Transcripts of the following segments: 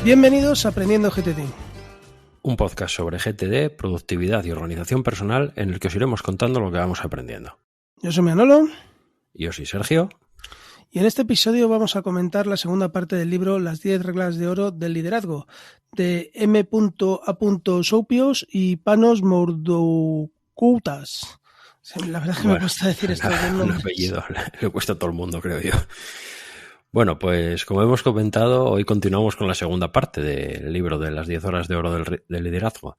Bienvenidos a Aprendiendo GTD. Un podcast sobre GTD, productividad y organización personal en el que os iremos contando lo que vamos aprendiendo. Yo soy Manolo. Yo soy Sergio. Y en este episodio vamos a comentar la segunda parte del libro Las 10 reglas de oro del liderazgo, de M.A. Soupios y Panos Mourdoukas. La verdad es que me cuesta decir esto. El apellido le cuesta a todo el mundo, creo yo. Bueno, pues como hemos comentado, hoy continuamos con la segunda parte del libro de las 10 horas de oro del liderazgo.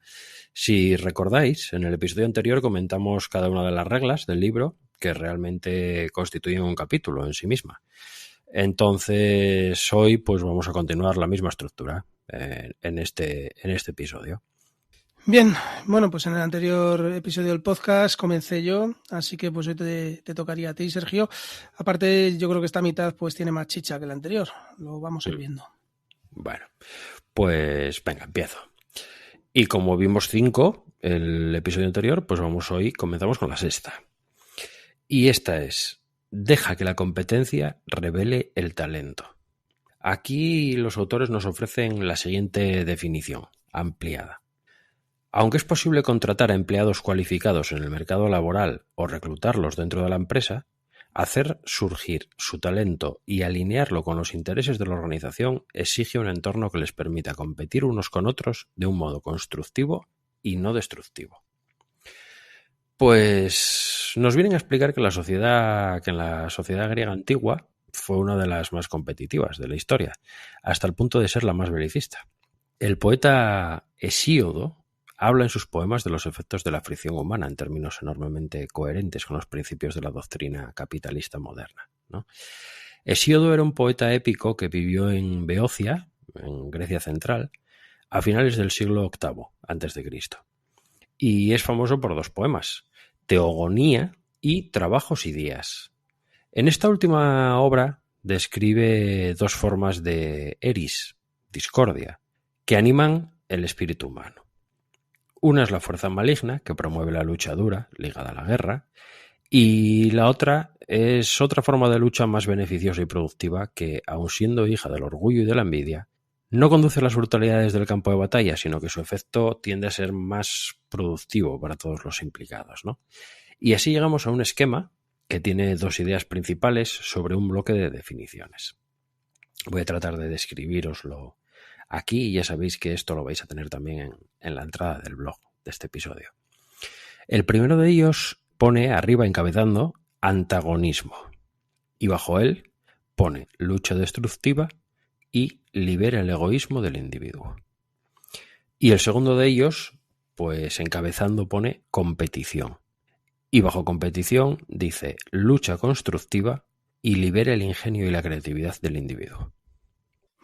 Si recordáis, en el episodio anterior comentamos cada una de las reglas del libro que realmente constituyen un capítulo en sí misma. Entonces, hoy pues vamos a continuar la misma estructura en este episodio. Bien, bueno, pues en el anterior episodio del podcast comencé yo, así que pues hoy te tocaría a ti, Sergio. Aparte, yo creo que esta mitad pues tiene más chicha que la anterior, lo vamos a ir viendo. Bueno, pues venga, empiezo. Y como vimos 5 el episodio anterior, pues comenzamos con la sexta. Y esta es: deja que la competencia revele el talento. Aquí los autores nos ofrecen la siguiente definición, ampliada. Aunque es posible contratar a empleados cualificados en el mercado laboral o reclutarlos dentro de la empresa, hacer surgir su talento y alinearlo con los intereses de la organización exige un entorno que les permita competir unos con otros de un modo constructivo y no destructivo. Pues nos vienen a explicar que en la sociedad griega antigua fue una de las más competitivas de la historia, hasta el punto de ser la más belicista. El poeta Hesíodo habla en sus poemas de los efectos de la fricción humana en términos enormemente coherentes con los principios de la doctrina capitalista moderna, ¿no? Hesíodo era un poeta épico que vivió en Beocia, en Grecia central, a finales del siglo VIII a.C. Y es famoso por 2 poemas, Teogonía y Trabajos y días. En esta última obra describe 2 formas de eris, discordia, que animan el espíritu humano. Una es la fuerza maligna, que promueve la lucha dura, ligada a la guerra, y la otra es otra forma de lucha más beneficiosa y productiva que, aun siendo hija del orgullo y de la envidia, no conduce a las brutalidades del campo de batalla, sino que su efecto tiende a ser más productivo para todos los implicados, ¿no? Y así llegamos a un esquema que tiene 2 ideas principales sobre un bloque de definiciones. Voy a tratar de describíroslo aquí y ya sabéis que esto lo vais a tener también en la entrada del blog de este episodio. El primero de ellos pone arriba encabezando antagonismo y bajo él pone lucha destructiva y libera el egoísmo del individuo. Y el segundo de ellos, pues encabezando pone competición y bajo competición dice lucha constructiva y libera el ingenio y la creatividad del individuo.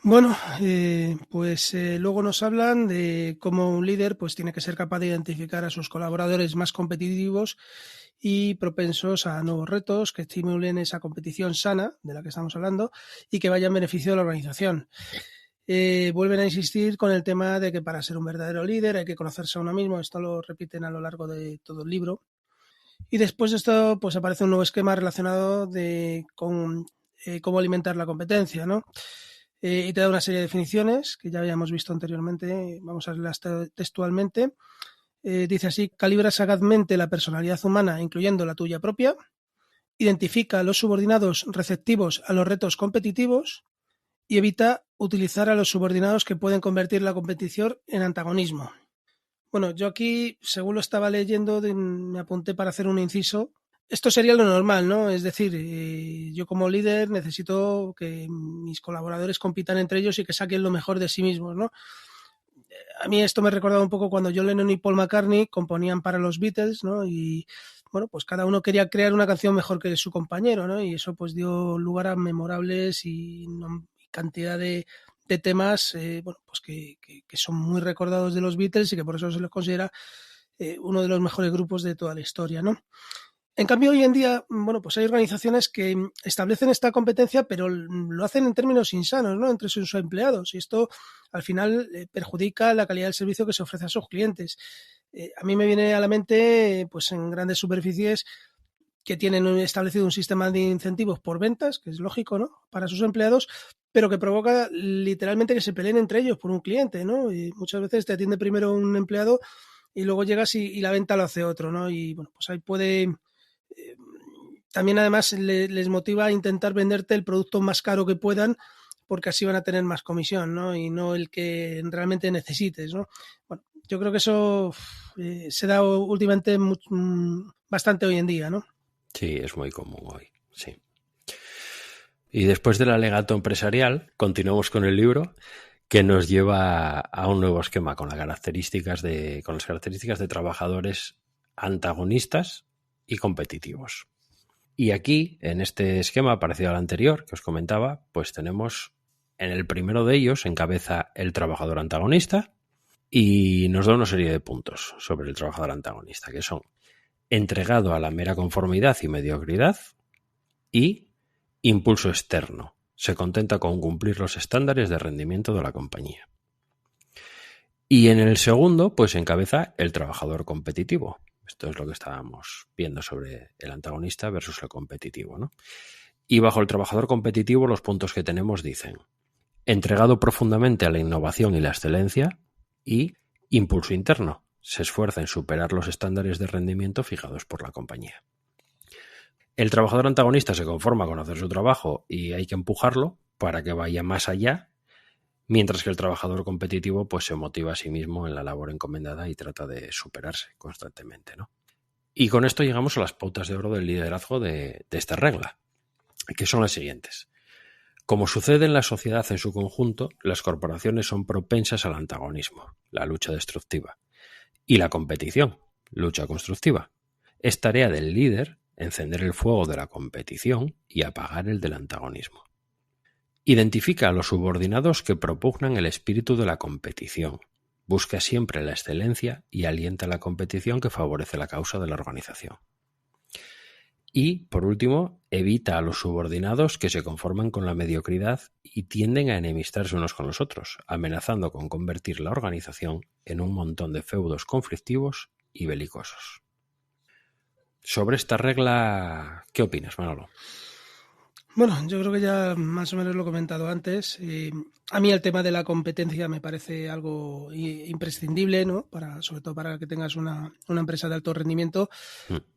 Bueno, luego nos hablan de cómo un líder pues tiene que ser capaz de identificar a sus colaboradores más competitivos y propensos a nuevos retos que estimulen esa competición sana de la que estamos hablando y que vaya en beneficio de la organización. Vuelven a insistir con el tema de que para ser un verdadero líder hay que conocerse a uno mismo. Esto lo repiten a lo largo de todo el libro. Y después de esto pues aparece un nuevo esquema relacionado con cómo alimentar la competencia, ¿no? Y te da una serie de definiciones que ya habíamos visto anteriormente, vamos a leerlas textualmente. Dice así: calibra sagazmente la personalidad humana, incluyendo la tuya propia, identifica a los subordinados receptivos a los retos competitivos y evita utilizar a los subordinados que pueden convertir la competición en antagonismo. Bueno, yo aquí, según lo estaba leyendo, me apunté para hacer un inciso. Esto sería lo normal, ¿no? Es decir, yo como líder necesito que mis colaboradores compitan entre ellos y que saquen lo mejor de sí mismos, ¿no? A mí esto me recordaba un poco cuando John Lennon y Paul McCartney componían para los Beatles, ¿no? Y bueno, pues cada uno quería crear una canción mejor que su compañero, ¿no? Y eso pues dio lugar a memorables y cantidad de temas pues que son muy recordados de los Beatles y que por eso se les considera uno de los mejores grupos de toda la historia, ¿no? En cambio, hoy en día, bueno, pues hay organizaciones que establecen esta competencia, pero lo hacen en términos insanos, ¿no? Entre sus empleados. Y esto, al final, perjudica la calidad del servicio que se ofrece a sus clientes. A mí me viene a la mente, pues en grandes superficies, que tienen establecido un sistema de incentivos por ventas, que es lógico, ¿no?, para sus empleados, pero que provoca literalmente que se peleen entre ellos por un cliente, ¿no? Y muchas veces te atiende primero un empleado y luego llegas y la venta lo hace otro, ¿no? Y bueno, pues ahí puede... también además les motiva a intentar venderte el producto más caro que puedan, porque así van a tener más comisión, ¿no? Y no el que realmente necesites, ¿no? Bueno, yo creo que eso se da últimamente bastante hoy en día, ¿no? Sí, es muy común hoy, sí. Y después del alegato empresarial, continuamos con el libro, que nos lleva a un nuevo esquema con las características de trabajadores antagonistas y competitivos. Y aquí, en este esquema parecido al anterior que os comentaba, pues tenemos en el primero de ellos encabeza el trabajador antagonista y nos da una serie de puntos sobre el trabajador antagonista, que son entregado a la mera conformidad y mediocridad y impulso externo. Se contenta con cumplir los estándares de rendimiento de la compañía. Y en el segundo, pues encabeza el trabajador competitivo. Esto es lo que estábamos viendo sobre el antagonista versus el competitivo, ¿no? Y bajo el trabajador competitivo los puntos que tenemos dicen: entregado profundamente a la innovación y la excelencia y impulso interno. Se esfuerza en superar los estándares de rendimiento fijados por la compañía. El trabajador antagonista se conforma con hacer su trabajo y hay que empujarlo para que vaya más allá, mientras que el trabajador competitivo pues se motiva a sí mismo en la labor encomendada y trata de superarse constantemente, ¿no? Y con esto llegamos a las pautas de oro del liderazgo de esta regla, que son las siguientes. Como sucede en la sociedad en su conjunto, las corporaciones son propensas al antagonismo, la lucha destructiva, y la competición, lucha constructiva. Es tarea del líder encender el fuego de la competición y apagar el del antagonismo. Identifica a los subordinados que propugnan el espíritu de la competición. Busca siempre la excelencia y alienta la competición que favorece la causa de la organización. Y, por último, evita a los subordinados que se conforman con la mediocridad y tienden a enemistarse unos con los otros, amenazando con convertir la organización en un montón de feudos conflictivos y belicosos. Sobre esta regla, ¿qué opinas, Manolo? Bueno, yo creo que ya más o menos lo he comentado antes. A mí el tema de la competencia me parece algo imprescindible, ¿no? Sobre todo para que tengas una empresa de alto rendimiento,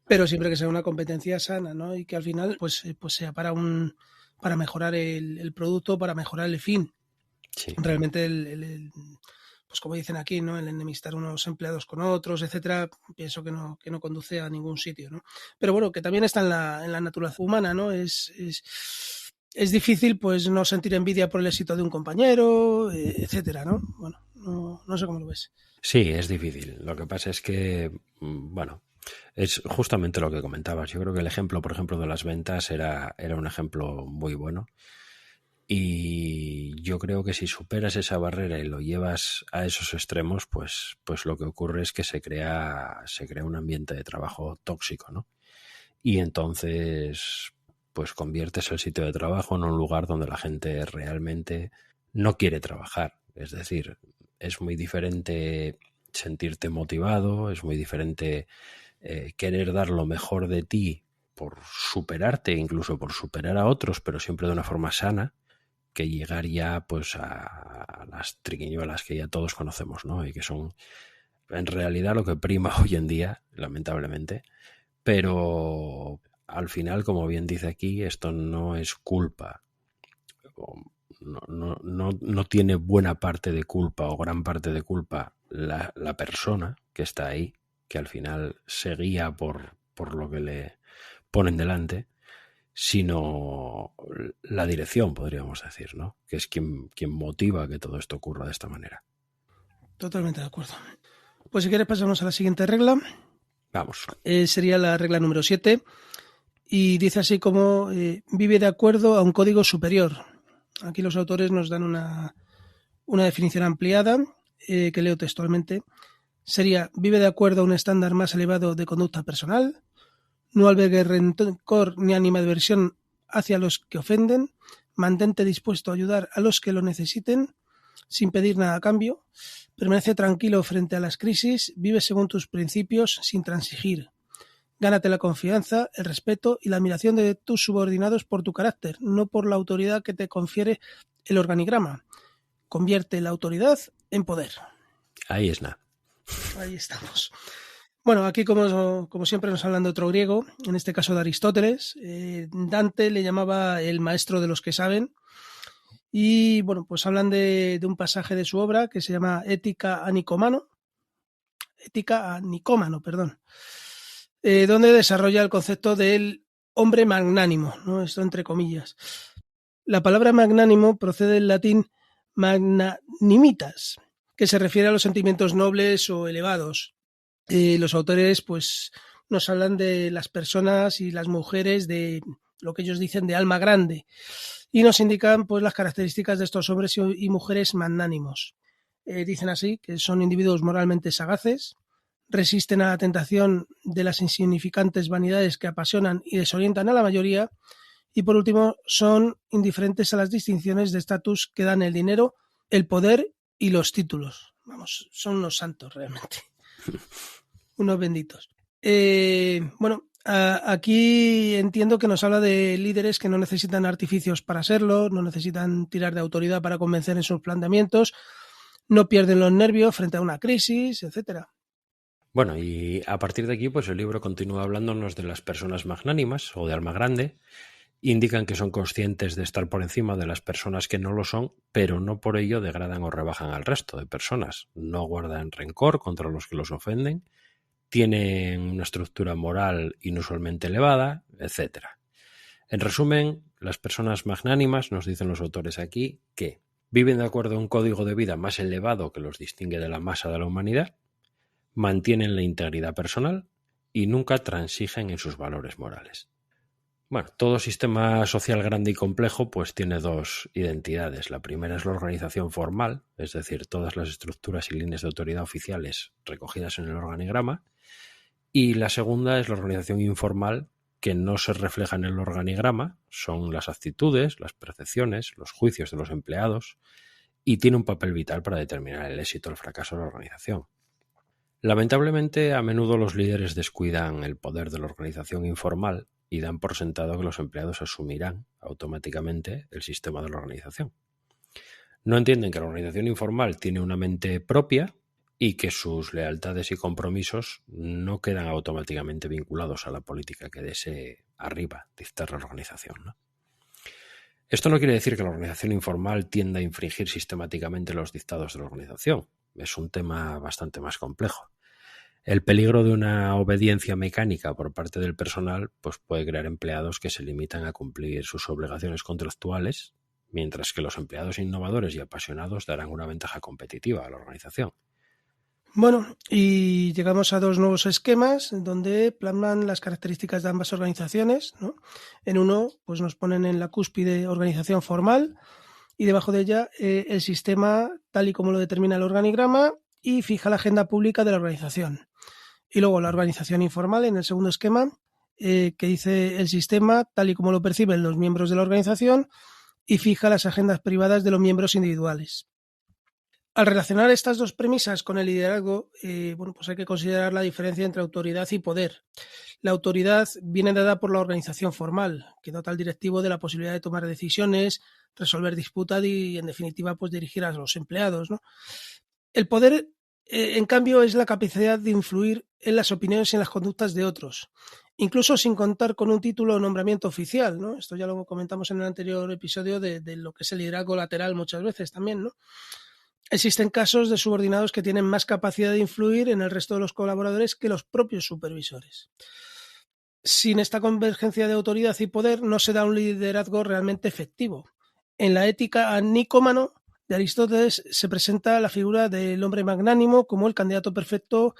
pero siempre que sea una competencia sana, ¿no? Y que al final pues sea para mejorar el producto, para mejorar el fin. Sí. Realmente pues como dicen aquí, ¿no?, el enemistar unos empleados con otros, etcétera, pienso que no conduce a ningún sitio, ¿no? Pero bueno, que también está en la naturaleza humana, ¿no? Es difícil pues no sentir envidia por el éxito de un compañero, etcétera, ¿no? Bueno, no sé cómo lo ves. Sí, es difícil. Lo que pasa es que, bueno, es justamente lo que comentabas. Yo creo que el ejemplo, por ejemplo, de las ventas era un ejemplo muy bueno. Y yo creo que si superas esa barrera y lo llevas a esos extremos, pues lo que ocurre es que se crea un ambiente de trabajo tóxico, ¿no? Y entonces, pues conviertes el sitio de trabajo en un lugar donde la gente realmente no quiere trabajar. Es decir, es muy diferente sentirte motivado, es muy diferente querer dar lo mejor de ti por superarte, incluso por superar a otros, pero siempre de una forma sana, que llegar ya pues a las triquiñuelas que ya todos conocemos, ¿no? Y que son en realidad lo que prima hoy en día, lamentablemente. Pero al final, como bien dice aquí, esto no es culpa. No tiene buena parte de culpa o gran parte de culpa la persona que está ahí, que al final se guía por lo que le ponen delante, sino la dirección, podríamos decir, ¿no? Que es quien motiva que todo esto ocurra de esta manera. Totalmente de acuerdo. Pues si quieres pasamos a la siguiente regla. Vamos. Sería la regla número 7 y dice así como vive de acuerdo a un código superior. Aquí los autores nos dan una definición ampliada que leo textualmente. Sería: vive de acuerdo a un estándar más elevado de conducta personal, no albergue rencor ni animadversión hacia los que ofenden, mantente dispuesto a ayudar a los que lo necesiten sin pedir nada a cambio, permanece tranquilo frente a las crisis, vive según tus principios sin transigir, Gánate la confianza, el respeto y la admiración de tus subordinados por tu carácter, no por la autoridad que te confiere el organigrama. Convierte la autoridad en poder. Ahí es nada. Ahí estamos. Bueno, aquí como siempre nos hablan de otro griego, en este caso de Aristóteles. Dante le llamaba el maestro de los que saben. Y bueno, pues hablan de un pasaje de su obra que se llama Ética a Nicómano, donde desarrolla el concepto del hombre magnánimo, ¿no? Esto entre comillas. La palabra magnánimo procede del latín magnanimitas, que se refiere a los sentimientos nobles o elevados. Los autores pues nos hablan de las personas y las mujeres de lo que ellos dicen de alma grande y nos indican pues las características de estos hombres y mujeres magnánimos. Dicen así que son individuos moralmente sagaces, resisten a la tentación de las insignificantes vanidades que apasionan y desorientan a la mayoría y por último son indiferentes a las distinciones de estatus que dan el dinero, el poder y los títulos. Vamos, son unos santos realmente. Unos benditos. Bueno, aquí entiendo que nos habla de líderes que no necesitan artificios para serlo, no necesitan tirar de autoridad para convencer en sus planteamientos, no pierden los nervios frente a una crisis, etcétera. Bueno, y a partir de aquí, pues el libro continúa hablándonos de las personas magnánimas o de alma grande. Indican que son conscientes de estar por encima de las personas que no lo son, pero no por ello degradan o rebajan al resto de personas. No guardan rencor contra los que los ofenden, tienen una estructura moral inusualmente elevada, etc. En resumen, las personas magnánimas, nos dicen los autores aquí, que viven de acuerdo a un código de vida más elevado que los distingue de la masa de la humanidad, mantienen la integridad personal y nunca transigen en sus valores morales. Bueno, todo sistema social grande y complejo pues tiene dos identidades. La primera es la organización formal, es decir, todas las estructuras y líneas de autoridad oficiales recogidas en el organigrama. Y la segunda es la organización informal, que no se refleja en el organigrama, son las actitudes, las percepciones, los juicios de los empleados y tiene un papel vital para determinar el éxito o el fracaso de la organización. Lamentablemente, a menudo los líderes descuidan el poder de la organización informal y dan por sentado que los empleados asumirán automáticamente el sistema de la organización. No entienden que la organización informal tiene una mente propia y que sus lealtades y compromisos no quedan automáticamente vinculados a la política que desee arriba dictar la organización, ¿no? Esto no quiere decir que la organización informal tienda a infringir sistemáticamente los dictados de la organización. Es un tema bastante más complejo. El peligro de una obediencia mecánica por parte del personal pues puede crear empleados que se limitan a cumplir sus obligaciones contractuales, mientras que los empleados innovadores y apasionados darán una ventaja competitiva a la organización. Bueno, y llegamos a dos nuevos esquemas donde plasman las características de ambas organizaciones, ¿no? En uno pues nos ponen en la cúspide organización formal y debajo de ella el sistema tal y como lo determina el organigrama y fija la agenda pública de la organización. Y luego la organización informal en el segundo esquema, que dice el sistema tal y como lo perciben los miembros de la organización y fija las agendas privadas de los miembros individuales. Al relacionar estas dos premisas con el liderazgo, pues hay que considerar la diferencia entre autoridad y poder. La autoridad viene dada por la organización formal, que dota al directivo de la posibilidad de tomar decisiones, resolver disputas y, en definitiva, pues dirigir a los empleados, ¿no? El poder, en cambio, es la capacidad de influir en las opiniones y en las conductas de otros, incluso sin contar con un título o nombramiento oficial, ¿no? Esto ya lo comentamos en el anterior episodio de lo que es el liderazgo lateral muchas veces también, ¿no? Existen casos de subordinados que tienen más capacidad de influir en el resto de los colaboradores que los propios supervisores. Sin esta convergencia de autoridad y poder no se da un liderazgo realmente efectivo. En la ética a Nicómano de Aristóteles se presenta la figura del hombre magnánimo como el candidato perfecto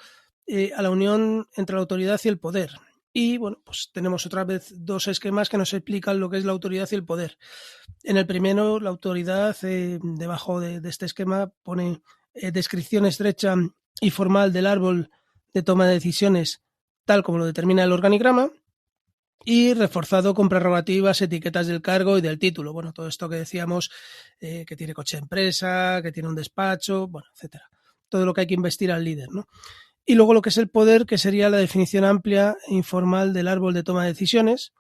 a la unión entre la autoridad y el poder. Y bueno, pues tenemos otra vez dos esquemas que nos explican lo que es la autoridad y el poder. En el primero, la autoridad, debajo de este esquema, pone descripción estrecha y formal del árbol de toma de decisiones, tal como lo determina el organigrama, y reforzado con prerrogativas, etiquetas del cargo y del título. Bueno, todo esto que decíamos, que tiene coche de empresa, que tiene un despacho, bueno, etcétera. Todo lo que hay que investir al líder, ¿no? Y luego lo que es el poder, que sería la definición amplia e informal del árbol de toma de decisiones,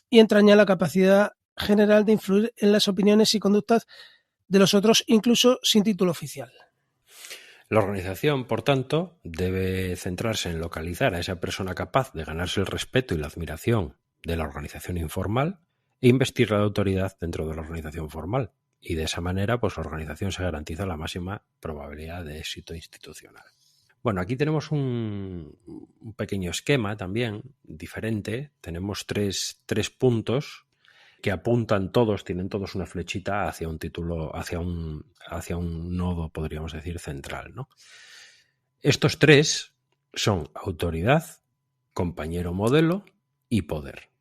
y entraña la capacidad general de influir en las opiniones y conductas de los otros, incluso sin título oficial. La organización, por tanto, debe centrarse en localizar a esa persona capaz de ganarse el respeto y la admiración de la organización informal e investirla de autoridad dentro de la organización formal. Y de esa manera, pues la organización se garantiza la máxima probabilidad de éxito institucional. Bueno, aquí tenemos un pequeño esquema también diferente. Tenemos tres puntos que apuntan todos, tienen todos una flechita hacia un título, hacia un nodo, podríamos decir, central, ¿no? Estos tres son autoridad, compañero modelo y poder.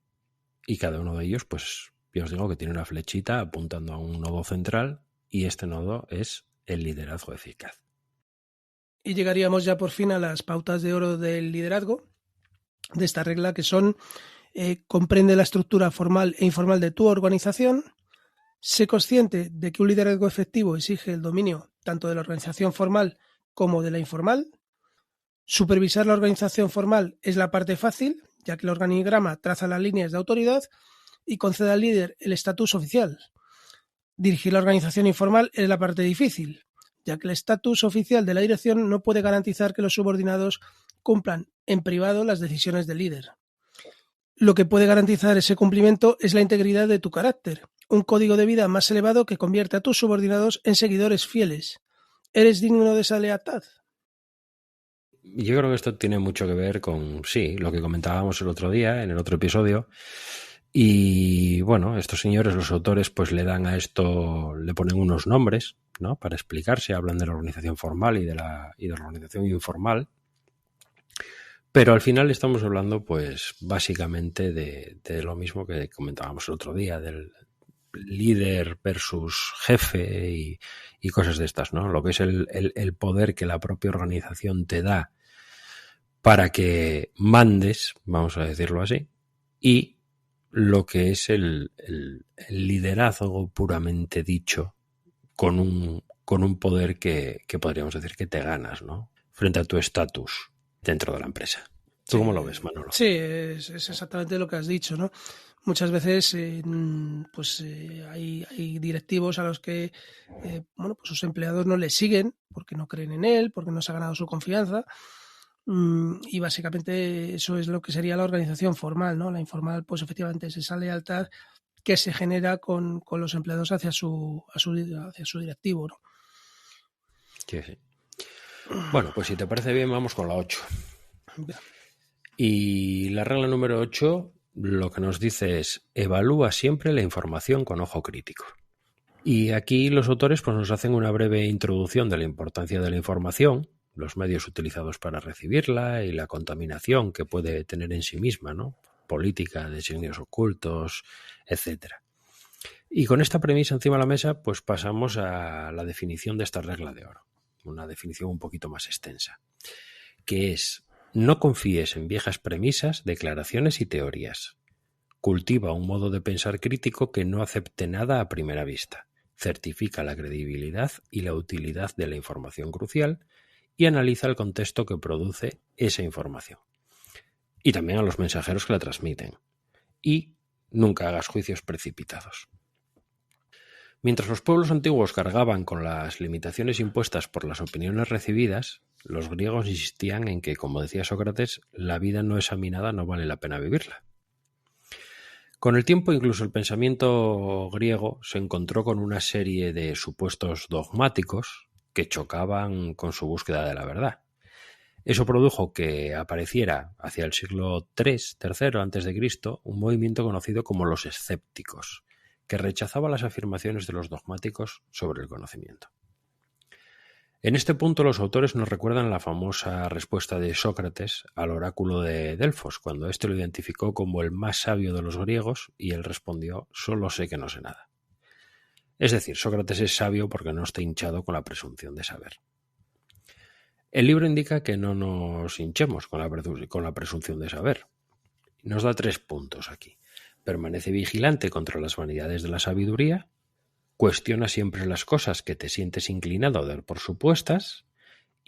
Y cada uno de ellos, pues, yo os digo que tiene una flechita apuntando a un nodo central, y este nodo es el liderazgo eficaz. Y llegaríamos ya por fin a las pautas de oro del liderazgo, de esta regla, que son: comprende la estructura formal e informal de tu organización, sé consciente de que un liderazgo efectivo exige el dominio tanto de la organización formal como de la informal, supervisar la organización formal es la parte fácil, ya que el organigrama traza las líneas de autoridad y concede al líder el estatus oficial. Dirigir la organización informal es la parte difícil, ya que el estatus oficial de la dirección no puede garantizar que los subordinados cumplan en privado las decisiones del líder. Lo que puede garantizar ese cumplimiento es la integridad de tu carácter, un código de vida más elevado que convierte a tus subordinados en seguidores fieles. ¿Eres digno de esa lealtad? Yo creo que esto tiene mucho que ver con, sí, lo que comentábamos el otro día, en el otro episodio. Y bueno, estos señores, los autores, pues le dan a esto, le ponen unos nombres, ¿no? Para explicarse, hablan de la organización formal y de la organización informal. Pero al final estamos hablando, pues, básicamente de lo mismo que comentábamos el otro día, del líder versus jefe y cosas de estas, ¿no? Lo que es el poder que la propia organización te da para que mandes, vamos a decirlo así, y lo que es el liderazgo puramente dicho, con un poder que podríamos decir que te ganas, ¿no? Frente a tu estatus dentro de la empresa. ¿Tú cómo lo ves, Manolo? Sí, es exactamente lo que has dicho, ¿no? Muchas veces hay directivos a los que pues sus empleados no les siguen porque no creen en él, porque no se ha ganado su confianza, y básicamente eso es lo que sería la organización formal, ¿no? La informal, pues efectivamente es esa lealtad que se genera con los empleados hacia su directivo, ¿no? Sí. Bueno, pues si te parece bien, vamos con la 8. Y la regla número 8 lo que nos dice es: evalúa siempre la información con ojo crítico. Y aquí los autores pues, nos hacen una breve introducción de la importancia de la información, los medios utilizados para recibirla y la contaminación que puede tener en sí misma, ¿no? Política, designios ocultos, etc. Y con esta premisa encima de la mesa, pues pasamos a la definición de esta regla de oro, una definición un poquito más extensa, que es: no confíes en viejas premisas, declaraciones y teorías. Cultiva un modo de pensar crítico que no acepte nada a primera vista. Certifica la credibilidad y la utilidad de la información crucial y analiza el contexto que produce esa información. Y también a los mensajeros que la transmiten. Y nunca hagas juicios precipitados. Mientras los pueblos antiguos cargaban con las limitaciones impuestas por las opiniones recibidas, los griegos insistían en que, como decía Sócrates, la vida no examinada no vale la pena vivirla. Con el tiempo, incluso el pensamiento griego se encontró con una serie de supuestos dogmáticos que chocaban con su búsqueda de la verdad. Eso produjo que apareciera hacia el siglo III a.C. un movimiento conocido como los escépticos, que rechazaba las afirmaciones de los dogmáticos sobre el conocimiento. En este punto los autores nos recuerdan la famosa respuesta de Sócrates al oráculo de Delfos, cuando éste lo identificó como el más sabio de los griegos y él respondió: solo sé que no sé nada. Es decir, Sócrates es sabio porque no está hinchado con la presunción de saber. El libro indica que no nos hinchemos con la presunción de saber. Nos da 3 puntos aquí. Permanece vigilante contra las vanidades de la sabiduría, cuestiona siempre las cosas que te sientes inclinado a dar por supuestas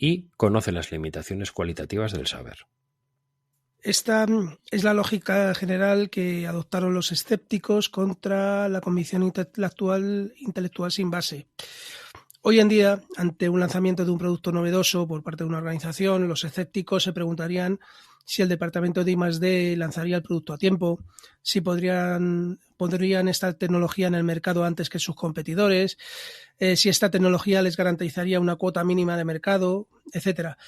y conoce las limitaciones cualitativas del saber. Esta es la lógica general que adoptaron los escépticos contra la convicción intelectual sin base. Hoy en día, ante un lanzamiento de un producto novedoso por parte de una organización, los escépticos se preguntarían si el departamento de I+D lanzaría el producto a tiempo, si pondrían esta tecnología en el mercado antes que sus competidores, si esta tecnología les garantizaría una cuota mínima de mercado, etcétera.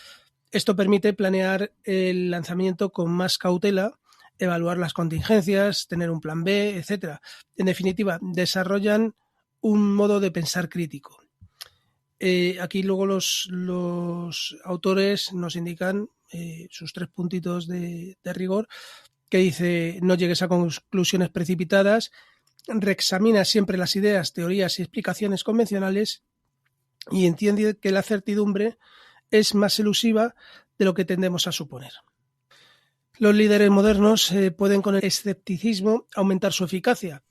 Esto permite planear el lanzamiento con más cautela, evaluar las contingencias, tener un plan B, etcétera. En definitiva, desarrollan un modo de pensar crítico. Aquí luego los autores nos indican sus 3 puntitos de rigor, que dice: no llegues a conclusiones precipitadas, reexamina siempre las ideas, teorías y explicaciones convencionales y entiende que la certidumbre es más elusiva de lo que tendemos a suponer. Los líderes modernos pueden con el escepticismo aumentar su eficacia,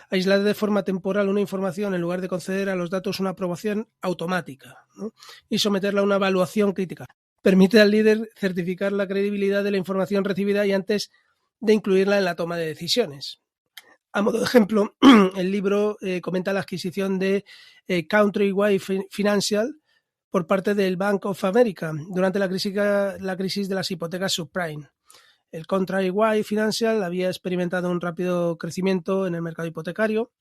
aislar de forma temporal una información en lugar de conceder a los datos una aprobación automática, ¿no? Y someterla a una evaluación crítica. Permite al líder certificar la credibilidad de la información recibida y antes de incluirla en la toma de decisiones. A modo de ejemplo, el libro comenta la adquisición de Countrywide Financial por parte del Bank of America durante la crisis de las hipotecas subprime. El Countrywide Financial había experimentado un rápido crecimiento en el mercado hipotecario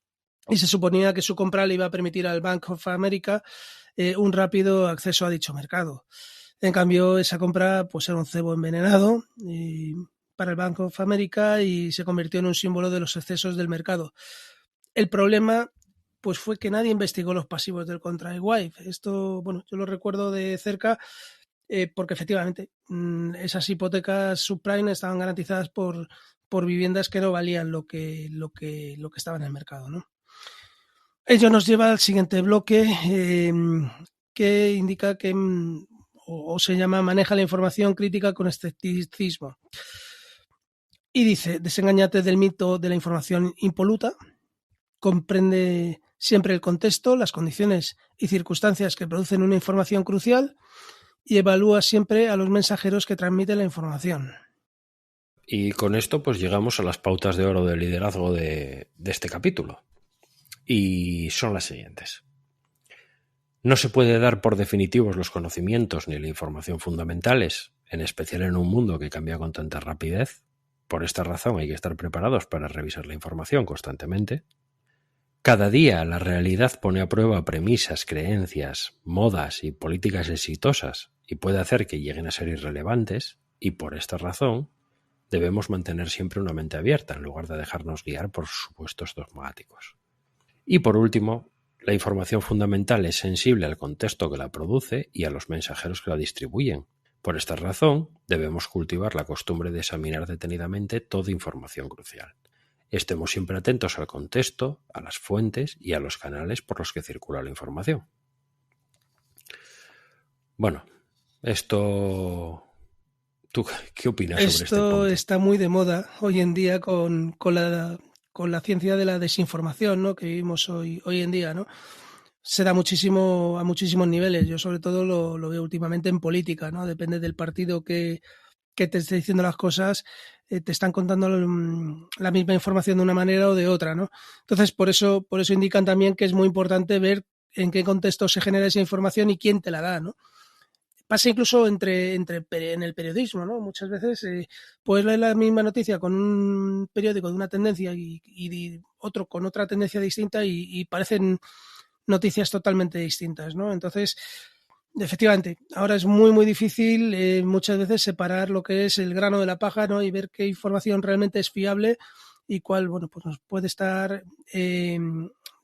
y se suponía que su compra le iba a permitir al Bank of America un rápido acceso a dicho mercado. En cambio, esa compra pues era un cebo envenenado para el Bank of America y se convirtió en un símbolo de los excesos del mercado. El problema pues fue que nadie investigó los pasivos del Countrywide. Esto, bueno, yo lo recuerdo de cerca porque efectivamente esas hipotecas subprime estaban garantizadas por viviendas que no valían lo que estaba en el mercado, ¿no? Ello nos lleva al siguiente bloque que indica que o se llama maneja la información crítica con escepticismo. Y dice: desengáñate del mito de la información impoluta, comprende siempre el contexto, las condiciones y circunstancias que producen una información crucial y evalúa siempre a los mensajeros que transmiten la información. Y con esto pues llegamos a las pautas de oro del liderazgo de este capítulo. Y son las siguientes. No se puede dar por definitivos los conocimientos ni la información fundamentales, en especial en un mundo que cambia con tanta rapidez. Por esta razón hay que estar preparados para revisar la información constantemente. Cada día la realidad pone a prueba premisas, creencias, modas y políticas exitosas y puede hacer que lleguen a ser irrelevantes, y por esta razón debemos mantener siempre una mente abierta en lugar de dejarnos guiar por supuestos dogmáticos. Y por último, la información fundamental es sensible al contexto que la produce y a los mensajeros que la distribuyen. Por esta razón, debemos cultivar la costumbre de examinar detenidamente toda información crucial. Estemos siempre atentos al contexto, a las fuentes y a los canales por los que circula la información. Bueno, esto... ¿Tú qué opinas sobre este punto? Esto está muy de moda hoy en día con la ciencia de la desinformación, ¿no?, que vivimos hoy en día, ¿no? Se da muchísimo a muchísimos niveles. Yo sobre todo lo veo últimamente en política, ¿no? Depende del partido que te esté diciendo las cosas, te están contando la misma información de una manera o de otra, ¿no? Entonces, por eso indican también que es muy importante ver en qué contexto se genera esa información y quién te la da, ¿no? Pasa incluso en el periodismo, ¿no? Muchas veces puedes leer la misma noticia con un periódico de una tendencia y otro con otra tendencia distinta y parecen noticias totalmente distintas, ¿no? Entonces, efectivamente, ahora es muy, muy difícil muchas veces separar lo que es el grano de la paja, ¿no? Y ver qué información realmente es fiable y cuál, bueno, pues nos puede estar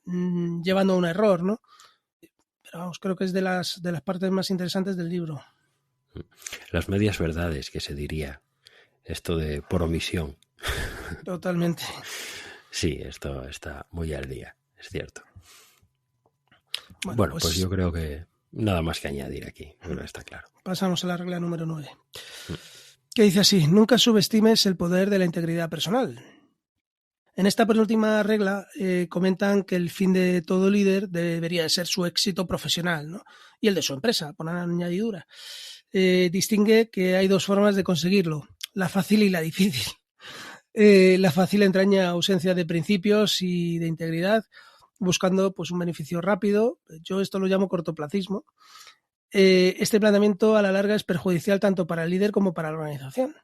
llevando a un error, ¿no? Pero vamos, creo que es de las partes más interesantes del libro. Las medias verdades, que se diría. Esto de por omisión. Totalmente. Sí, esto está muy al día, es cierto. Bueno, pues yo creo que nada más que añadir aquí, pero está claro. Pasamos a la regla número 9, que dice así: nunca subestimes el poder de la integridad personal. En esta penúltima regla comentan que el fin de todo líder debería ser su éxito profesional, ¿no? Y el de su empresa, por añadidura. Distingue que hay dos formas de conseguirlo, la fácil y la difícil. La fácil entraña ausencia de principios y de integridad, buscando pues, un beneficio rápido. Yo esto lo llamo cortoplacismo. Este planteamiento a la larga es perjudicial tanto para el líder como para la organización.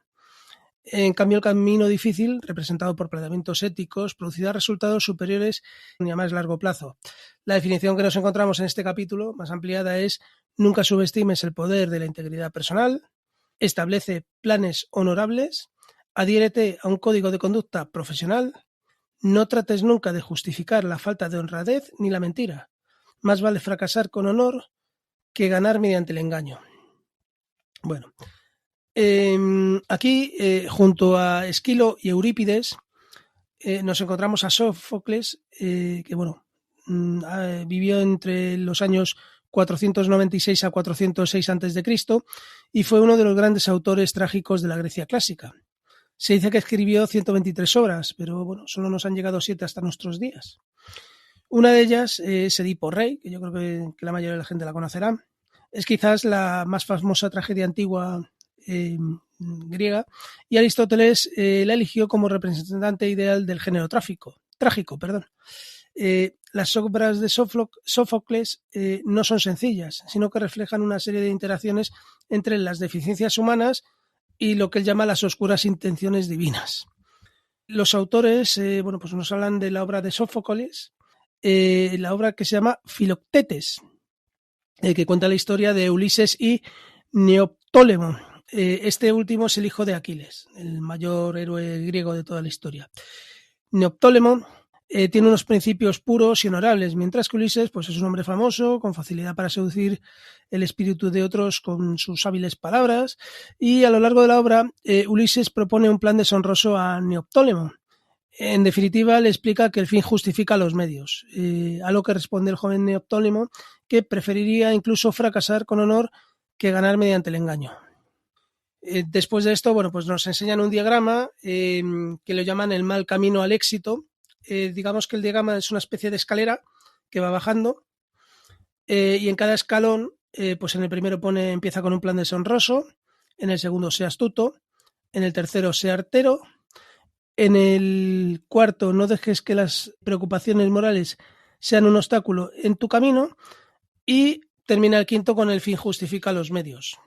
En cambio, el camino difícil, representado por planteamientos éticos, producirá resultados superiores y a más largo plazo. La definición que nos encontramos en este capítulo, más ampliada, es: nunca subestimes el poder de la integridad personal, establece planes honorables, adhiérete a un código de conducta profesional, no trates nunca de justificar la falta de honradez ni la mentira. Más vale fracasar con honor que ganar mediante el engaño. Bueno, aquí, junto a Esquilo y Eurípides, nos encontramos a Sófocles, que vivió entre los años 496 a 406 a.C. y fue uno de los grandes autores trágicos de la Grecia clásica. Se dice que escribió 123 obras, pero bueno, solo nos han llegado 7 hasta nuestros días. Una de ellas es Edipo Rey, que yo creo que la mayoría de la gente la conocerá. Es quizás la más famosa tragedia antigua griega, y Aristóteles la eligió como representante ideal del género trágico. Las obras de Sófocles no son sencillas, sino que reflejan una serie de interacciones entre las deficiencias humanas y lo que él llama las oscuras intenciones divinas. Los autores pues nos hablan de la obra de Sófocles, la obra que se llama Filoctetes, que cuenta la historia de Ulises y Neoptólemo. Este último es el hijo de Aquiles, el mayor héroe griego de toda la historia. Neoptólemo tiene unos principios puros y honorables, mientras que Ulises pues, es un hombre famoso, con facilidad para seducir el espíritu de otros con sus hábiles palabras, y a lo largo de la obra Ulises propone un plan deshonroso a Neoptólemo. En definitiva, le explica que el fin justifica los medios, a lo que responde el joven Neoptólemo que preferiría incluso fracasar con honor que ganar mediante el engaño. Después de esto, pues nos enseñan un diagrama que lo llaman el mal camino al éxito. Digamos que el diagrama es una especie de escalera que va bajando y en cada escalón, pues en el primero empieza con un plan deshonroso, en el segundo sea astuto, en el tercero sea artero, en el cuarto no dejes que las preocupaciones morales sean un obstáculo en tu camino, y termina el quinto con el fin justifica los medios.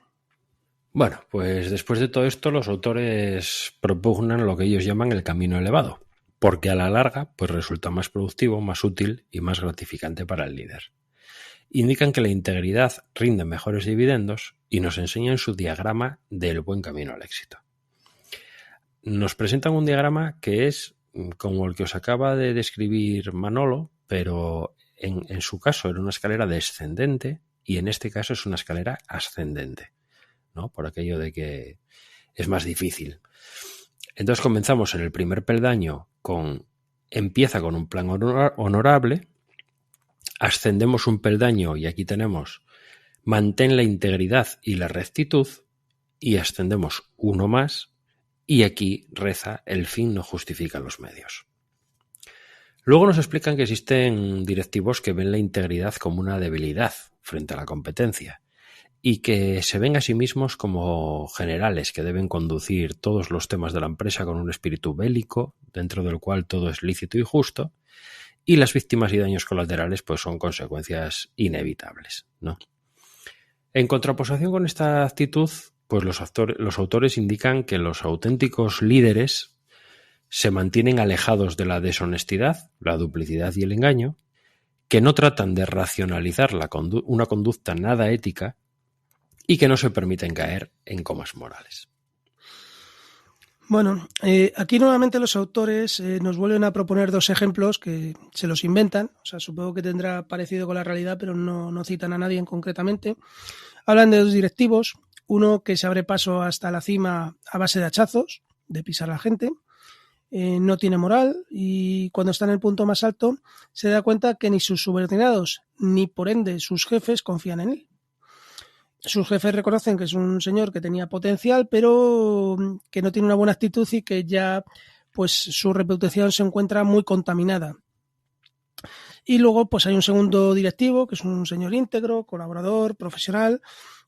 Bueno, pues después de todo esto los autores propugnan lo que ellos llaman el camino elevado, porque a la larga pues resulta más productivo, más útil y más gratificante para el líder. Indican que la integridad rinde mejores dividendos y nos enseñan su diagrama del buen camino al éxito. Nos presentan un diagrama que es como el que os acaba de describir Manolo, pero en su caso era una escalera descendente y en este caso es una escalera ascendente, ¿no? Por aquello de que es más difícil. Entonces comenzamos en el primer peldaño empieza con un plan honorable, ascendemos un peldaño y aquí tenemos mantén la integridad y la rectitud, y ascendemos uno más y aquí reza el fin no justifica los medios. Luego nos explican que existen directivos que ven la integridad como una debilidad frente a la competencia y que se ven a sí mismos como generales que deben conducir todos los temas de la empresa con un espíritu bélico, dentro del cual todo es lícito y justo, y las víctimas y daños colaterales pues son consecuencias inevitables, ¿no? En contraposición con esta actitud, pues los autores indican que los auténticos líderes se mantienen alejados de la deshonestidad, la duplicidad y el engaño, que no tratan de racionalizar una conducta nada ética y que no se permiten caer en comas morales. Bueno, aquí nuevamente los autores nos vuelven a proponer dos ejemplos que se los inventan, o sea, supongo que tendrá parecido con la realidad, pero no citan a nadie concretamente. Hablan de dos directivos, uno que se abre paso hasta la cima a base de hachazos, de pisar a la gente, no tiene moral y cuando está en el punto más alto se da cuenta que ni sus subordinados ni por ende sus jefes confían en él. Sus jefes reconocen que es un señor que tenía potencial, pero que no tiene una buena actitud y que ya pues su reputación se encuentra muy contaminada. Y luego pues hay un segundo directivo, que es un señor íntegro, colaborador, profesional,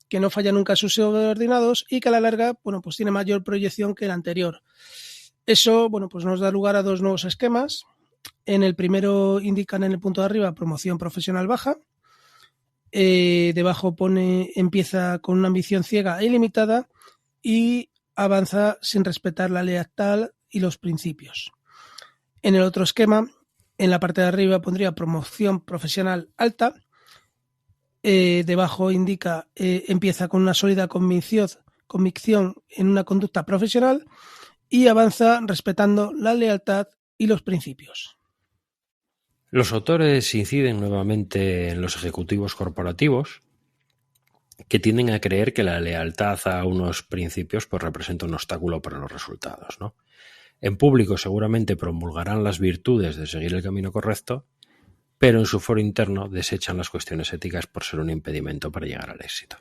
que no falla nunca a sus subordinados y que a la larga, bueno, pues tiene mayor proyección que el anterior. Eso, bueno, pues nos da lugar a dos nuevos esquemas. En el primero indican en el punto de arriba promoción profesional baja. Debajo empieza con una ambición ciega e ilimitada y avanza sin respetar la lealtad y los principios. En el otro esquema, en la parte de arriba pondría promoción profesional alta. Debajo indica empieza con una sólida convicción en una conducta profesional y avanza respetando la lealtad y los principios. Los autores inciden nuevamente en los ejecutivos corporativos que tienden a creer que la lealtad a unos principios pues representa un obstáculo para los resultados, ¿no? En público seguramente promulgarán las virtudes de seguir el camino correcto, pero en su foro interno desechan las cuestiones éticas por ser un impedimento para llegar al éxito.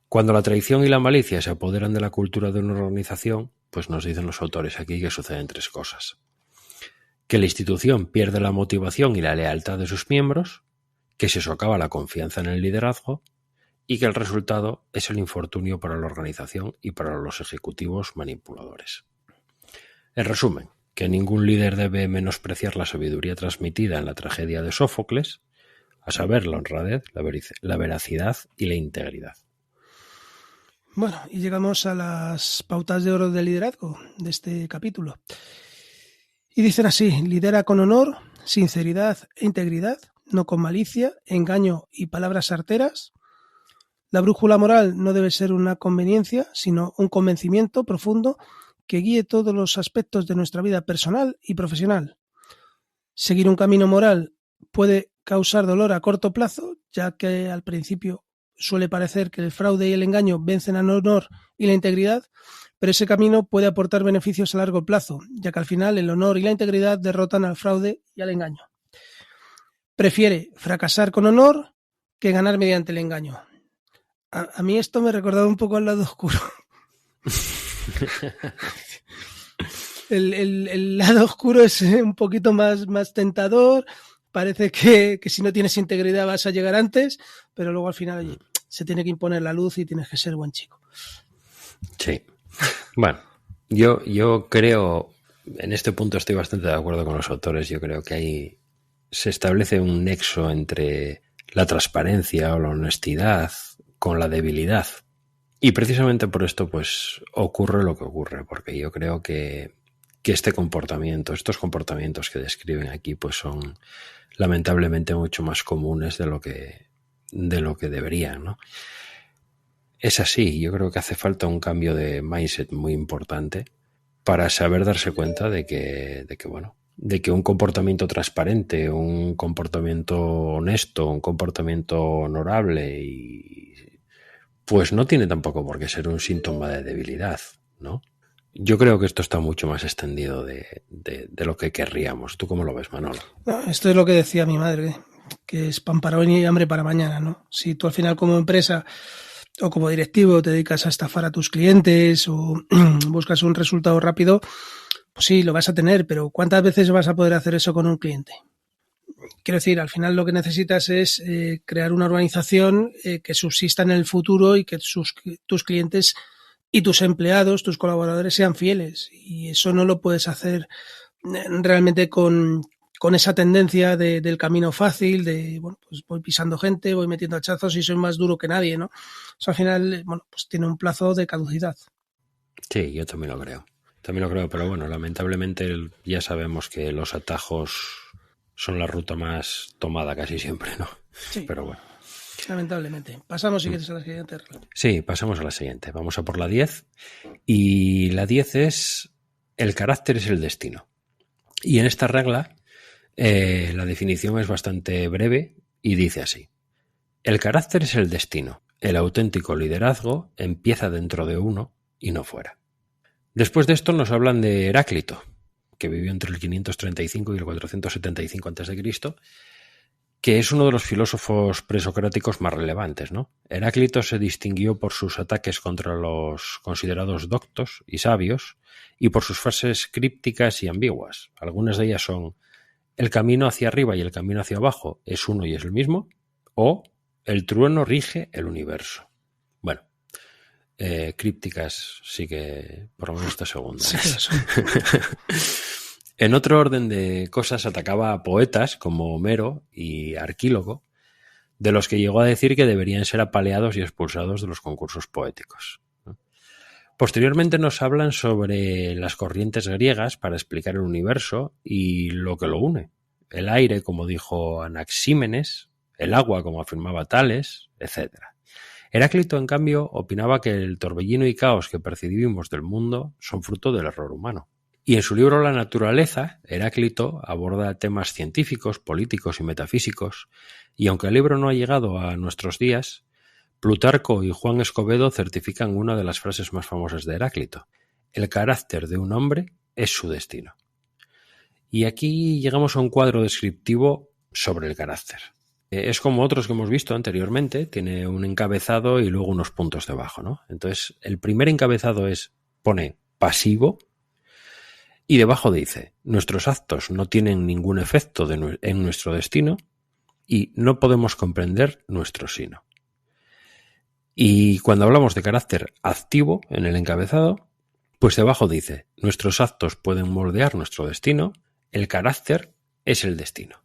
Cuando la traición y la malicia se apoderan de la cultura de una organización, pues nos dicen los autores aquí que suceden tres cosas. Que la institución pierde la motivación y la lealtad de sus miembros, que se socava la confianza en el liderazgo y que el resultado es el infortunio para la organización y para los ejecutivos manipuladores. En resumen, que ningún líder debe menospreciar la sabiduría transmitida en la tragedia de Sófocles, a saber, la honradez, la veracidad y la integridad. Bueno, y llegamos a las pautas de oro del liderazgo de este capítulo. Y dicen así: lidera con honor, sinceridad e integridad, no con malicia, engaño y palabras arteras. La brújula moral no debe ser una conveniencia, sino un convencimiento profundo que guíe todos los aspectos de nuestra vida personal y profesional. Seguir un camino moral puede causar dolor a corto plazo, ya que al principio suele parecer que el fraude y el engaño vencen al honor y la integridad, pero ese camino puede aportar beneficios a largo plazo, ya que al final el honor y la integridad derrotan al fraude y al engaño. Prefiere fracasar con honor que ganar mediante el engaño. A mí esto me recordaba un poco al lado oscuro. El lado oscuro es un poquito más tentador. Parece que si no tienes integridad vas a llegar antes, pero luego al final oye, se tiene que imponer la luz y tienes que ser buen chico. Sí. Bueno, yo creo, en este punto estoy bastante de acuerdo con los autores. Yo creo que ahí se establece un nexo entre la transparencia o la honestidad con la debilidad. Y precisamente por esto pues ocurre lo que ocurre, porque yo creo que estos comportamientos que describen aquí pues son lamentablemente mucho más comunes de lo que deberían, ¿no? Es así, yo creo que hace falta un cambio de mindset muy importante para saber darse cuenta de que un comportamiento transparente, un comportamiento honesto, un comportamiento honorable pues no tiene tampoco por qué ser un síntoma de debilidad, ¿no? Yo creo que esto está mucho más extendido de lo que querríamos. ¿Tú cómo lo ves, Manolo? No, esto es lo que decía mi madre, que es pan para hoy y hambre para mañana, ¿no? Si tú al final como empresa o como directivo te dedicas a estafar a tus clientes o buscas un resultado rápido, pues sí, lo vas a tener, pero ¿cuántas veces vas a poder hacer eso con un cliente? Quiero decir, al final lo que necesitas es crear una organización que subsista en el futuro y que tus clientes y tus empleados, tus colaboradores sean fieles. Y eso no lo puedes hacer realmente con esa tendencia del camino fácil, de, bueno, pues voy pisando gente, voy metiendo hachazos y soy más duro que nadie, ¿no? Eso al final, bueno, pues tiene un plazo de caducidad. Sí, yo también lo creo. Pero bueno, lamentablemente ya sabemos que los atajos son la ruta más tomada casi siempre, ¿no? Sí. Pero bueno. Lamentablemente. Pasamos si quieres a la siguiente regla. Sí, pasamos a la siguiente. Vamos a por la 10. Y la 10 es: el carácter es el destino. Y en esta regla la definición es bastante breve y dice así: el carácter es el destino. El auténtico liderazgo empieza dentro de uno y no fuera. Después de esto nos hablan de Heráclito, que vivió entre el 535 y el 475 a.C., que es uno de los filósofos presocráticos más relevantes, ¿no? Heráclito se distinguió por sus ataques contra los considerados doctos y sabios y por sus frases crípticas y ambiguas. Algunas de ellas son: el camino hacia arriba y el camino hacia abajo es uno y es el mismo, o el trueno rige el universo. Bueno, crípticas sí que por lo menos esta segunda. Sí que lo son. En otro orden de cosas atacaba a poetas como Homero y Arquílogo, de los que llegó a decir que deberían ser apaleados y expulsados de los concursos poéticos. Posteriormente nos hablan sobre las corrientes griegas para explicar el universo y lo que lo une. El aire, como dijo Anaxímenes, el agua, como afirmaba Tales, etc. Heráclito, en cambio, opinaba que el torbellino y caos que percibimos del mundo son fruto del error humano. Y en su libro La naturaleza, Heráclito aborda temas científicos, políticos y metafísicos, y aunque el libro no ha llegado a nuestros días, Plutarco y Juan Escobedo certifican una de las frases más famosas de Heráclito: el carácter de un hombre es su destino. Y aquí llegamos a un cuadro descriptivo sobre el carácter. Es como otros que hemos visto anteriormente, tiene un encabezado y luego unos puntos debajo, ¿no? Entonces, el primer encabezado pone pasivo, y debajo dice: nuestros actos no tienen ningún efecto en nuestro destino y no podemos comprender nuestro sino. Y cuando hablamos de carácter activo en el encabezado, pues debajo dice: nuestros actos pueden moldear nuestro destino, el carácter es el destino.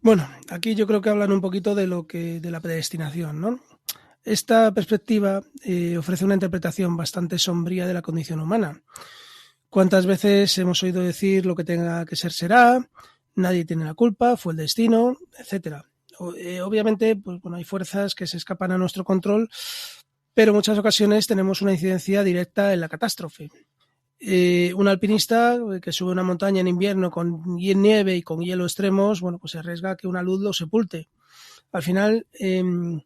Bueno, aquí yo creo que hablan un poquito de la predestinación, ¿no? Esta perspectiva ofrece una interpretación bastante sombría de la condición humana. ¿Cuántas veces hemos oído decir lo que tenga que ser será, nadie tiene la culpa, fue el destino, etcétera? Obviamente, pues bueno, hay fuerzas que se escapan a nuestro control, pero en muchas ocasiones tenemos una incidencia directa en la catástrofe. Un alpinista que sube una montaña en invierno con nieve y con hielo extremos, bueno, pues se arriesga a que una luz lo sepulte. Al final, tiene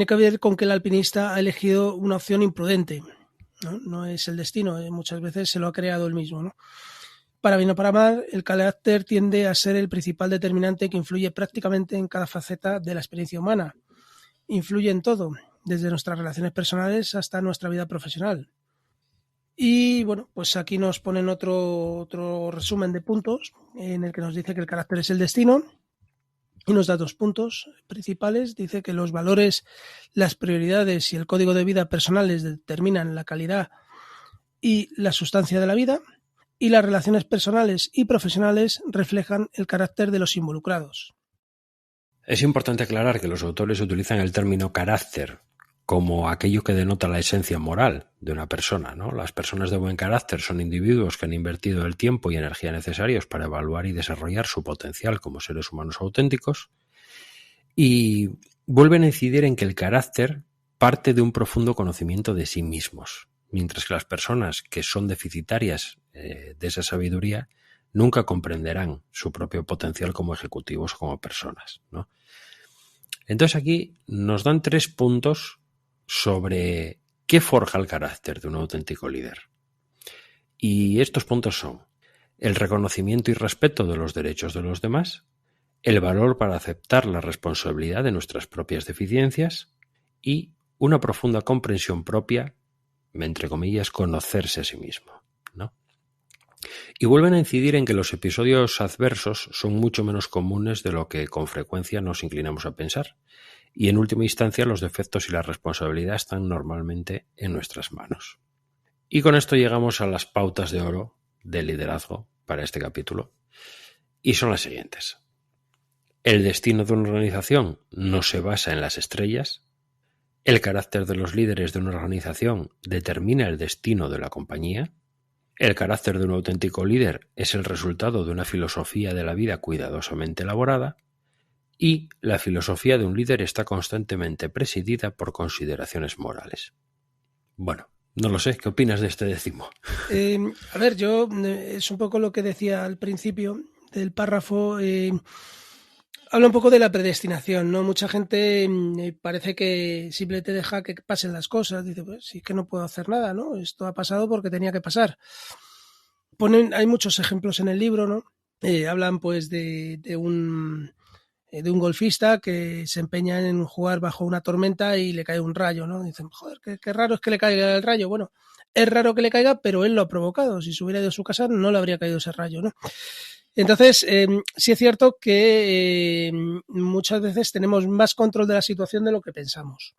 que ver con que el alpinista ha elegido una opción imprudente. No es el destino, muchas veces se lo ha creado él mismo, ¿no? Para bien o para mal, el carácter tiende a ser el principal determinante que influye prácticamente en cada faceta de la experiencia humana. Influye en todo, desde nuestras relaciones personales hasta nuestra vida profesional. Y bueno, pues aquí nos ponen otro resumen de puntos en el que nos dice que el carácter es el destino. Y nos da 2 puntos principales. Dice que los valores, las prioridades y el código de vida personales determinan la calidad y la sustancia de la vida, y las relaciones personales y profesionales reflejan el carácter de los involucrados. Es importante aclarar que los autores utilizan el término carácter como aquello que denota la esencia moral de una persona, ¿no? Las personas de buen carácter son individuos que han invertido el tiempo y energía necesarios para evaluar y desarrollar su potencial como seres humanos auténticos, y vuelven a incidir en que el carácter parte de un profundo conocimiento de sí mismos, mientras que las personas que son deficitarias de esa sabiduría nunca comprenderán su propio potencial como ejecutivos o como personas, ¿no? Entonces aquí nos dan 3 puntos sobre qué forja el carácter de un auténtico líder. Y estos puntos son: el reconocimiento y respeto de los derechos de los demás, el valor para aceptar la responsabilidad de nuestras propias deficiencias y una profunda comprensión propia, entre comillas, conocerse a sí mismo, ¿no? Y vuelven a incidir en que los episodios adversos son mucho menos comunes de lo que con frecuencia nos inclinamos a pensar. Y en última instancia, los defectos y la responsabilidad están normalmente en nuestras manos. Y con esto llegamos a las pautas de oro del liderazgo para este capítulo. Y son las siguientes. El destino de una organización no se basa en las estrellas. El carácter de los líderes de una organización determina el destino de la compañía. El carácter de un auténtico líder es el resultado de una filosofía de la vida cuidadosamente elaborada. Y la filosofía de un líder está constantemente presidida por consideraciones morales. Bueno, no lo sé, ¿qué opinas de este 10º? A ver, yo es un poco lo que decía al principio del párrafo. Habla un poco de la predestinación, ¿no? Mucha gente parece que simplemente deja que pasen las cosas. Dice, pues sí, que no puedo hacer nada, ¿no? Esto ha pasado porque tenía que pasar. Hay muchos ejemplos en el libro, ¿no? Hablan pues de un golfista que se empeña en jugar bajo una tormenta y le cae un rayo, ¿no? Dicen, joder, qué raro es que le caiga el rayo. Bueno, es raro que le caiga, pero él lo ha provocado. Si se hubiera ido a su casa, no le habría caído ese rayo, ¿no? Entonces, sí es cierto que muchas veces tenemos más control de la situación de lo que pensamos.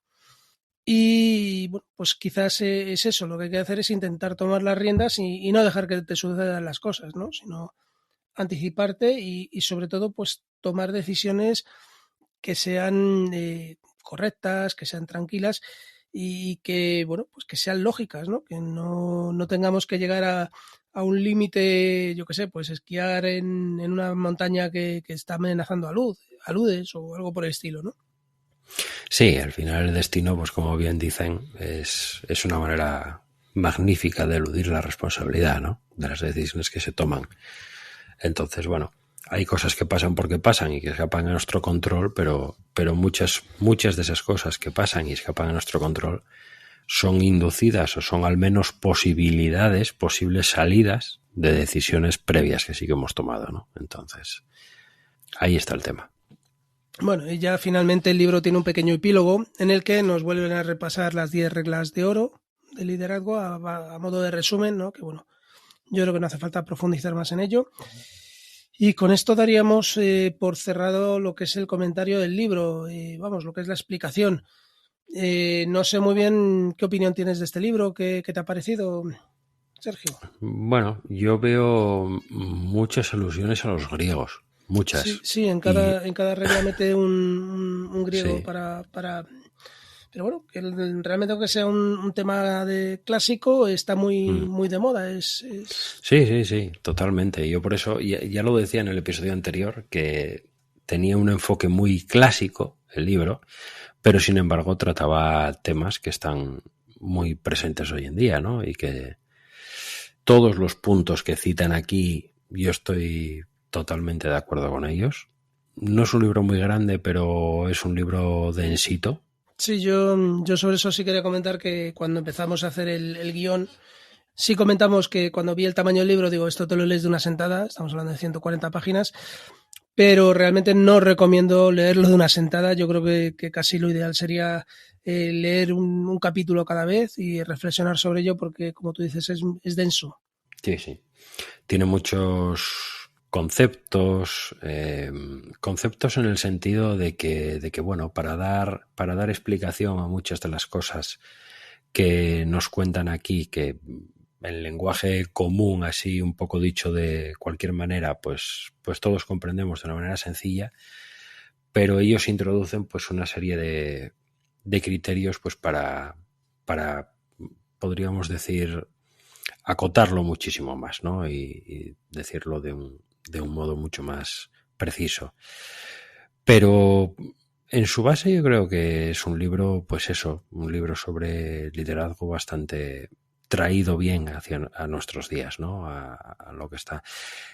Y bueno, pues quizás es eso, lo que hay que hacer es intentar tomar las riendas y no dejar que te sucedan las cosas, ¿no? Sino anticiparte y sobre todo pues tomar decisiones que sean correctas, que sean tranquilas y que, bueno, pues que sean lógicas, ¿no? Que no tengamos que llegar a un límite, yo qué sé, pues esquiar en una montaña que está amenazando aludes o algo por el estilo, ¿no? Sí, al final el destino, pues como bien dicen, es una manera magnífica de eludir la responsabilidad, ¿no? De las decisiones que se toman. Entonces, bueno, hay cosas que pasan porque pasan y que escapan a nuestro control, pero muchas de esas cosas que pasan y escapan a nuestro control son inducidas o son al menos posibilidades, posibles salidas de decisiones previas que sí que hemos tomado, ¿no? Entonces, ahí está el tema. Bueno, y ya finalmente el libro tiene un pequeño epílogo en el que nos vuelven a repasar las 10 reglas de oro del liderazgo a modo de resumen, ¿no? Que bueno, yo creo que no hace falta profundizar más en ello. Y con esto daríamos por cerrado lo que es el comentario del libro, vamos, lo que es la explicación. No sé muy bien qué opinión tienes de este libro, qué te ha parecido, Sergio. Bueno, yo veo muchas alusiones a los griegos, Sí, muchas. sí, en Y cada regla mete un griego sí. para... Pero bueno, que realmente aunque sea un tema de clásico, está muy de moda. Sí, totalmente. Yo por eso, ya lo decía en el episodio anterior, que tenía un enfoque muy clásico el libro, pero sin embargo trataba temas que están muy presentes hoy en día, ¿no? Y que todos los puntos que citan aquí, yo estoy totalmente de acuerdo con ellos. No es un libro muy grande, pero es un libro densito. Sí, yo sobre eso sí quería comentar que cuando empezamos a hacer el guión, sí comentamos que cuando vi el tamaño del libro, digo, esto te lo lees de una sentada, estamos hablando de 140 páginas, pero realmente no recomiendo leerlo de una sentada. Yo creo que casi lo ideal sería leer un capítulo cada vez y reflexionar sobre ello porque, como tú dices, es denso. Sí. Tiene muchos conceptos, conceptos en el sentido de que bueno, para dar explicación a muchas de las cosas que nos cuentan aquí, que en lenguaje común, así un poco dicho de cualquier manera, pues todos comprendemos de una manera sencilla, pero ellos introducen pues una serie de criterios pues para podríamos decir, acotarlo muchísimo más, ¿no? Y decirlo de un modo mucho más preciso. Pero en su base yo creo que es un libro, pues eso, un libro sobre liderazgo bastante traído bien a nuestros días, ¿no? A lo que está.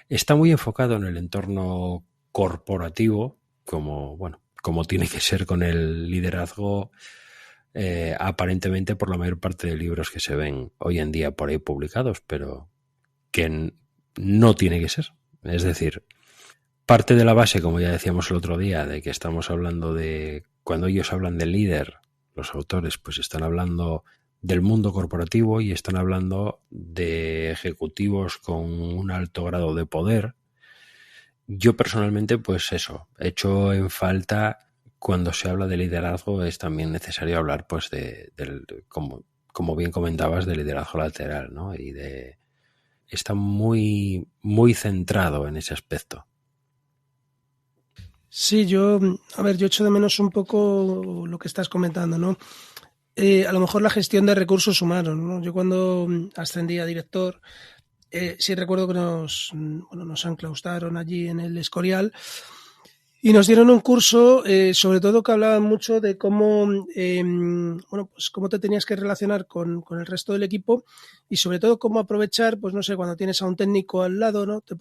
Está muy enfocado en el entorno corporativo, como tiene que ser con el liderazgo, aparentemente por la mayor parte de libros que se ven hoy en día por ahí publicados, pero que no tiene que ser. Es decir, parte de la base, como ya decíamos el otro día, de que estamos hablando de, cuando ellos hablan de líder, los autores pues están hablando del mundo corporativo y están hablando de ejecutivos con un alto grado de poder. Yo personalmente, pues eso, echo en falta, cuando se habla de liderazgo, es también necesario hablar, pues, como bien comentabas, de liderazgo lateral, ¿no? Está muy centrado en ese aspecto. Sí, yo echo de menos un poco lo que estás comentando, ¿no? A lo mejor la gestión de recursos humanos, ¿no? Yo cuando ascendí a director, sí recuerdo que nos enclaustraron allí en el Escorial y nos dieron un curso, sobre todo que hablaba mucho de cómo, pues cómo te tenías que relacionar con el resto del equipo y sobre todo cómo aprovechar, pues no sé, cuando tienes a un técnico al lado, ¿no? Te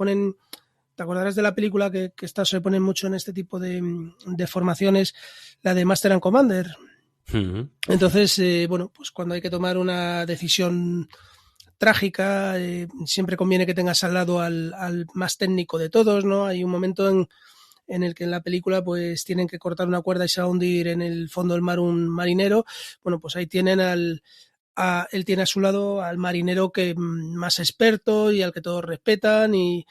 acordarás de la película que se pone mucho en este tipo de formaciones, la de Master and Commander. Uh-huh. Entonces, pues cuando hay que tomar una decisión trágica, siempre conviene que tengas al lado al más técnico de todos, ¿no? Hay un momento en el que en la película pues tienen que cortar una cuerda y se va a hundir en el fondo del mar un marinero. Bueno, pues ahí tienen él tiene a su lado al marinero que más experto y al que todos respetan. Y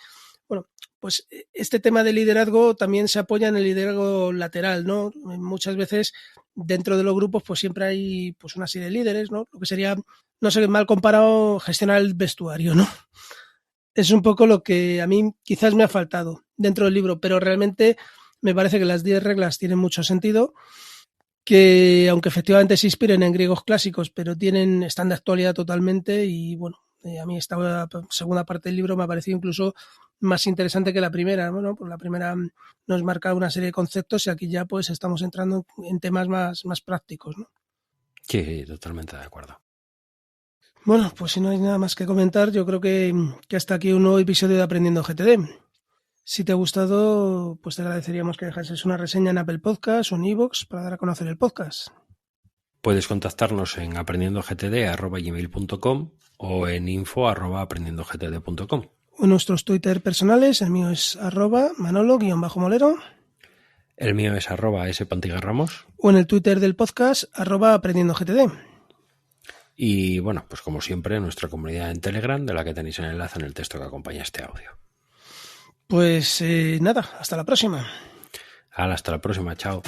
bueno, pues este tema de liderazgo también se apoya en el liderazgo lateral, ¿no? Muchas veces dentro de los grupos pues siempre hay pues una serie de líderes, ¿no? Lo que sería, no sé, mal comparado, gestionar el vestuario, ¿no? Es un poco lo que a mí quizás me ha faltado dentro del libro, pero realmente me parece que las 10 reglas tienen mucho sentido, que aunque efectivamente se inspiren en griegos clásicos, pero están de actualidad totalmente. Y bueno, a mí esta segunda parte del libro me ha parecido incluso más interesante que la primera. Bueno, pues la primera nos marca una serie de conceptos y aquí ya pues estamos entrando en temas más prácticos, ¿no? Sí, totalmente de acuerdo. Bueno, pues si no hay nada más que comentar, yo creo que hasta aquí un nuevo episodio de Aprendiendo GTD. Si te ha gustado, pues te agradeceríamos que dejases una reseña en Apple Podcasts o en iVoox para dar a conocer el podcast. Puedes contactarnos en aprendiendogtd@gmail.com o en info@aprendiendogtd.com. O en nuestros Twitter personales, el mío es @manolo_molero. El mío es @spantigarramos. O en el Twitter del podcast, @aprendiendogtd. Y bueno, pues como siempre, nuestra comunidad en Telegram, de la que tenéis el enlace en el texto que acompaña este audio. Pues nada, hasta la próxima. Hasta la próxima, chao.